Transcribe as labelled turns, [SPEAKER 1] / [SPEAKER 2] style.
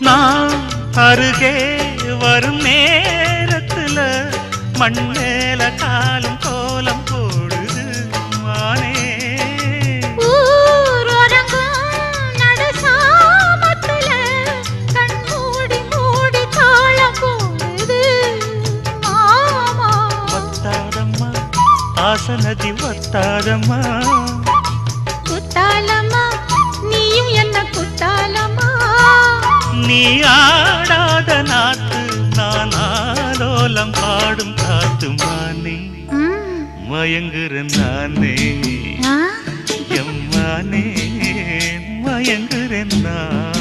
[SPEAKER 1] நான் அருகே வரும் நேரத்துல மண்ணேல காலும் கோலம் போடுது மானே. ஆசனதி வத்தாதம்மா
[SPEAKER 2] குத்தாலம்மா நீயும் என்ன குத்தாலம்மா.
[SPEAKER 1] நீ ஆடாத நாத்து நான் ஆலோலம் பாடும் காத்து மானே. மயங்குறேன் நானே எம்மானே மயங்குறேன் நான்.